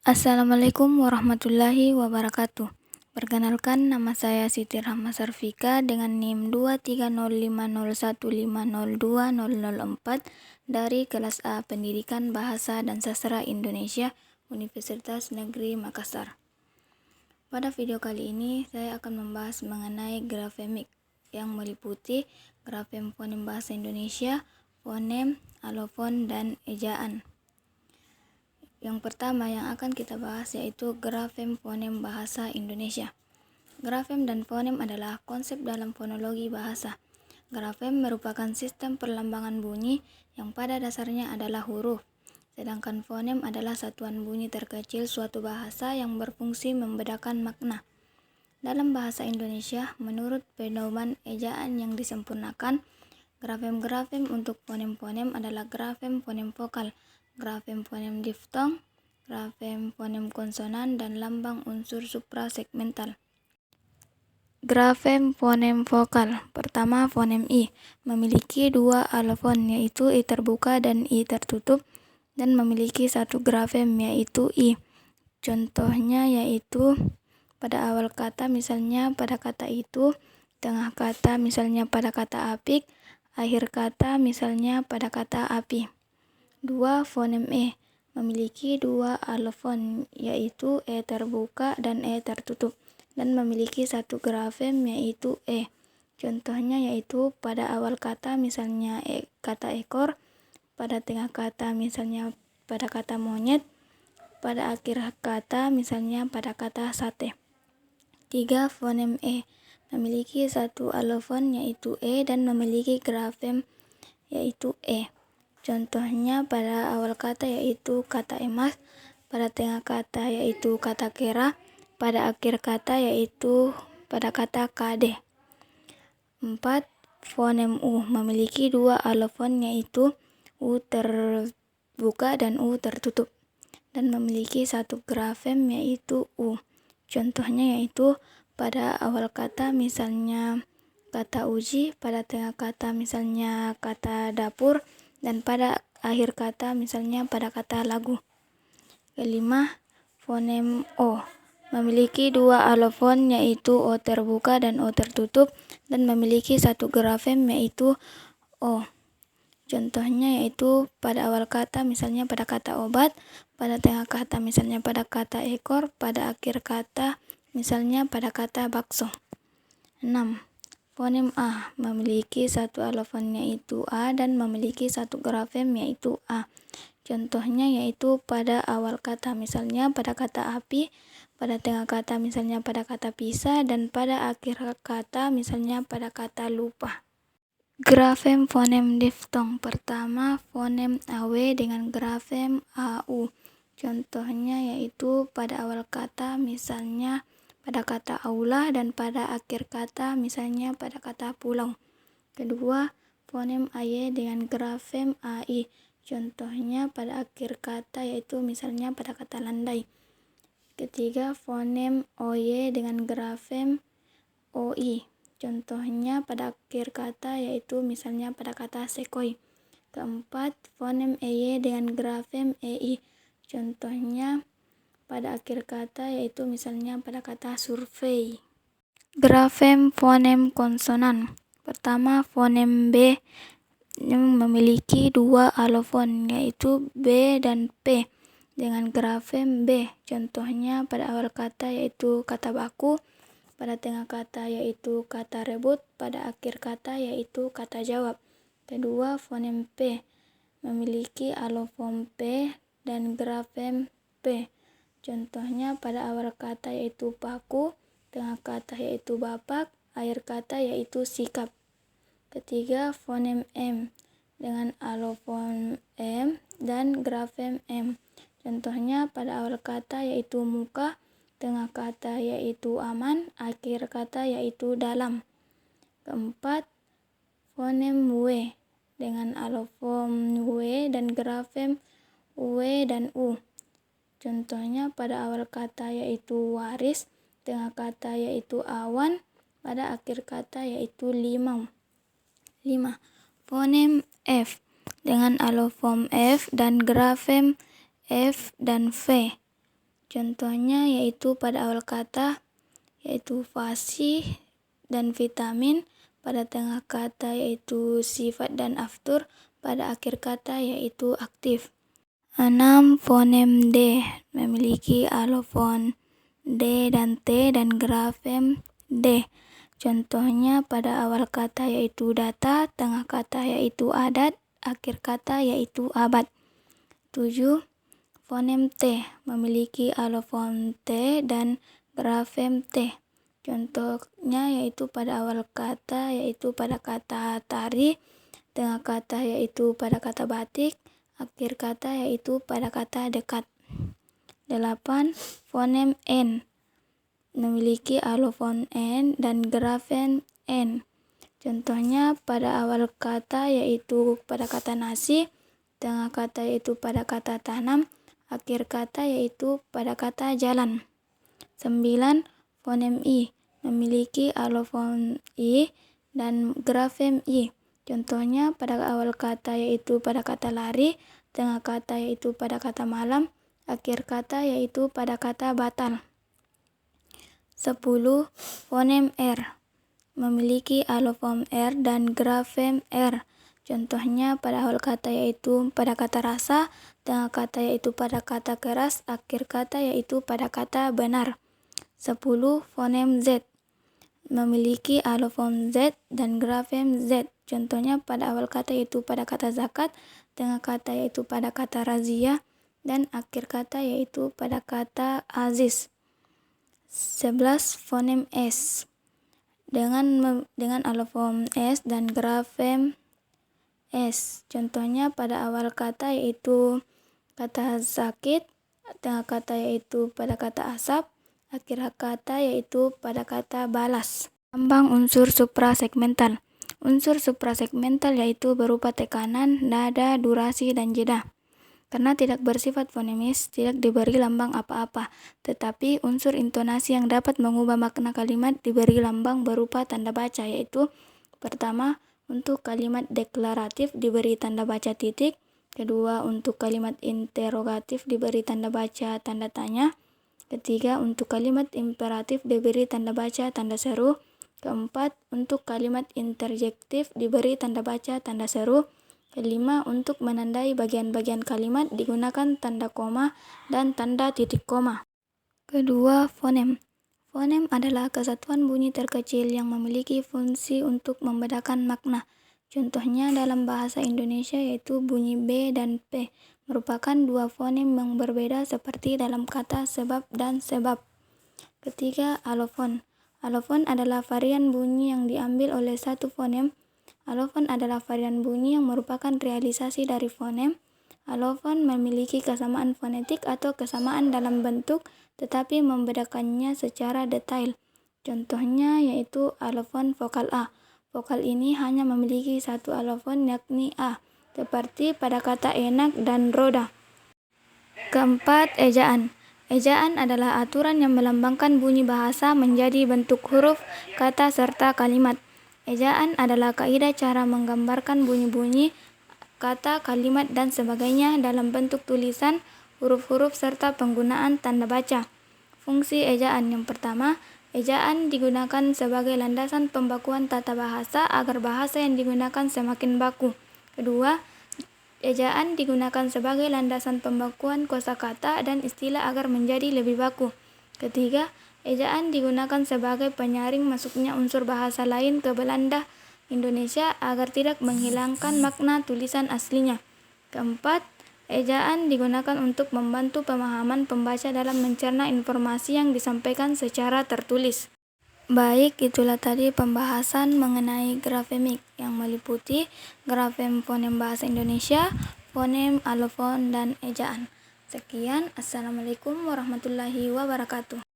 Assalamualaikum warahmatullahi wabarakatuh. Perkenalkan, nama saya Siti Rahma Sarfika dengan NIM 2305015020004 dari kelas A Pendidikan Bahasa dan Sastra Indonesia Universitas Negeri Makassar. Pada video kali ini saya akan membahas mengenai grafemik yang meliputi grafem fonem bahasa Indonesia, fonem, alofon, dan ejaan. Yang pertama yang akan kita bahas yaitu grafem fonem bahasa Indonesia. Grafem dan fonem adalah konsep dalam fonologi bahasa. Grafem merupakan sistem perlambangan bunyi yang pada dasarnya adalah huruf, sedangkan fonem adalah satuan bunyi terkecil suatu bahasa yang berfungsi membedakan makna. Dalam bahasa Indonesia, menurut pedoman ejaan yang disempurnakan, grafem-grafem untuk fonem-fonem adalah grafem fonem vokal, grafem fonem diftong, grafem fonem konsonan, dan lambang unsur suprasegmental. Grafem fonem vokal. Pertama, fonem I memiliki dua alofon yaitu I terbuka dan I tertutup dan memiliki satu grafem yaitu I. Contohnya yaitu pada awal kata misalnya pada kata itu, tengah kata misalnya pada kata apik, akhir kata misalnya pada kata api. 2. Fonem E memiliki dua alofon yaitu E terbuka dan E tertutup dan memiliki satu grafem yaitu E. Contohnya yaitu pada awal kata misalnya kata ekor, pada tengah kata misalnya pada kata monyet, pada akhir kata misalnya pada kata sate. 3. Fonem E memiliki satu alofon yaitu E dan memiliki grafem yaitu E. Contohnya pada awal kata yaitu kata emas, pada tengah kata yaitu kata kera, pada akhir kata yaitu pada kata kade. 4. Fonem U memiliki dua alofon yaitu U terbuka dan U tertutup dan memiliki satu grafem yaitu U. Contohnya yaitu pada awal kata misalnya kata uji, pada tengah kata misalnya kata dapur, dan pada akhir kata misalnya pada kata lagu. 5. Fonem O memiliki dua alofon yaitu O terbuka dan O tertutup dan memiliki satu grafem yaitu O. Contohnya yaitu pada awal kata misalnya pada kata obat, pada tengah kata misalnya pada kata ekor, pada akhir kata misalnya pada kata bakso. 6. Fonem A memiliki satu alofon yaitu A dan memiliki satu grafem yaitu A. Contohnya yaitu pada awal kata misalnya pada kata api, pada tengah kata misalnya pada kata pisah, dan pada akhir kata misalnya pada kata lupa. Grafem fonem diftong. Pertama, fonem AW dengan grafem AU. Contohnya yaitu pada awal kata misalnya pada kata aula dan pada akhir kata misalnya pada kata pulau. Kedua, fonem AY dengan grafem AI. Contohnya pada akhir kata yaitu misalnya pada kata landai. Ketiga, fonem OY dengan grafem OI. Contohnya pada akhir kata yaitu misalnya pada kata sekoi. Keempat, fonem EY dengan grafem EI. Contohnya pada akhir kata yaitu misalnya pada kata survei. Grafem fonem konsonan. Pertama, fonem B yang memiliki dua alofon yaitu B dan P dengan grafem B. Contohnya pada awal kata yaitu kata baku, pada tengah kata yaitu kata rebut, pada akhir kata yaitu kata jawab. Kedua, fonem P memiliki alofon P dan grafem P. Contohnya pada awal kata yaitu paku, tengah kata yaitu bapak, akhir kata yaitu sikap. Ketiga, fonem M dengan alofon M dan grafem M. Contohnya pada awal kata yaitu muka, tengah kata yaitu aman, akhir kata yaitu dalam. Keempat, fonem W dengan alofon W dan grafem W dan U. Contohnya pada awal kata yaitu waris, tengah kata yaitu awan, pada akhir kata yaitu limau. 5. Fonem F dengan alofon F dan grafem F dan V. Contohnya yaitu pada awal kata yaitu fasih dan vitamin, pada tengah kata yaitu sifat dan aftur, pada akhir kata yaitu aktif. 6. Fonem D memiliki alofon D dan T dan grafem D. Contohnya pada awal kata yaitu data, tengah kata yaitu adat, akhir kata yaitu abad. 7. Fonem T memiliki alofon T dan grafem T. Contohnya yaitu pada awal kata yaitu pada kata tari, tengah kata yaitu pada kata batik, akhir kata yaitu pada kata dekat. 8. Fonem N memiliki alofon N dan grafem N. Contohnya pada awal kata yaitu pada kata nasi, tengah kata yaitu pada kata tanam, akhir kata yaitu pada kata jalan. 9. Fonem I memiliki alofon I dan grafem I. Contohnya pada awal kata yaitu pada kata lari, tengah kata yaitu pada kata malam, akhir kata yaitu pada kata batal. 10. Fonem R memiliki alofon R dan grafem R. Contohnya pada awal kata yaitu pada kata rasa, tengah kata yaitu pada kata keras, akhir kata yaitu pada kata benar. 10. Fonem Z memiliki alofon Z dan grafem Z. Contohnya pada awal kata yaitu pada kata zakat, tengah kata yaitu pada kata razia, dan akhir kata yaitu pada kata aziz. 11. Fonem S dengan alofon S dan grafem S. Contohnya pada awal kata yaitu kata sakit, tengah kata yaitu pada kata asap, akhir kata yaitu pada kata balas. Lambang unsur suprasegmental. Unsur suprasegmental yaitu berupa tekanan, nada, durasi, dan jeda. Karena tidak bersifat fonemis, tidak diberi lambang apa-apa, tetapi unsur intonasi yang dapat mengubah makna kalimat diberi lambang berupa tanda baca, yaitu pertama, untuk kalimat deklaratif diberi tanda baca titik, kedua, untuk kalimat interrogatif diberi tanda baca tanda tanya, ketiga, untuk kalimat imperatif diberi tanda baca tanda seru, keempat, untuk kalimat interjektif diberi tanda baca tanda seru, kelima, untuk menandai bagian-bagian kalimat digunakan tanda koma dan tanda titik koma. Kedua, fonem. Fonem adalah kesatuan bunyi terkecil yang memiliki fungsi untuk membedakan makna. Contohnya dalam bahasa Indonesia yaitu bunyi B dan P merupakan dua fonem yang berbeda seperti dalam kata sebab dan sebab. Ketiga, alofon. Alofon adalah varian bunyi yang diambil oleh satu fonem. Alofon adalah varian bunyi yang merupakan realisasi dari fonem. Alofon memiliki kesamaan fonetik atau kesamaan dalam bentuk, tetapi membedakannya secara detail. Contohnya yaitu alofon vokal A. Vokal ini hanya memiliki satu alofon yakni A, seperti pada kata enak dan roda. Keempat, ejaan. Ejaan adalah aturan yang melambangkan bunyi bahasa menjadi bentuk huruf, kata, serta kalimat. Ejaan adalah kaidah cara menggambarkan bunyi-bunyi, kata, kalimat, dan sebagainya dalam bentuk tulisan, huruf-huruf, serta penggunaan tanda baca. Fungsi ejaan yang pertama, ejaan digunakan sebagai landasan pembakuan tata bahasa agar bahasa yang digunakan semakin baku. Kedua, ejaan digunakan sebagai landasan pembakuan kosakata dan istilah agar menjadi lebih baku. Ketiga, ejaan digunakan sebagai penyaring masuknya unsur bahasa lain ke Belanda Indonesia agar tidak menghilangkan makna tulisan aslinya. Keempat, ejaan digunakan untuk membantu pemahaman pembaca dalam mencerna informasi yang disampaikan secara tertulis. Baik, itulah tadi pembahasan mengenai grafemik yang meliputi grafem fonem bahasa Indonesia, fonem, alofon, dan ejaan. Sekian, Assalamualaikum warahmatullahi wabarakatuh.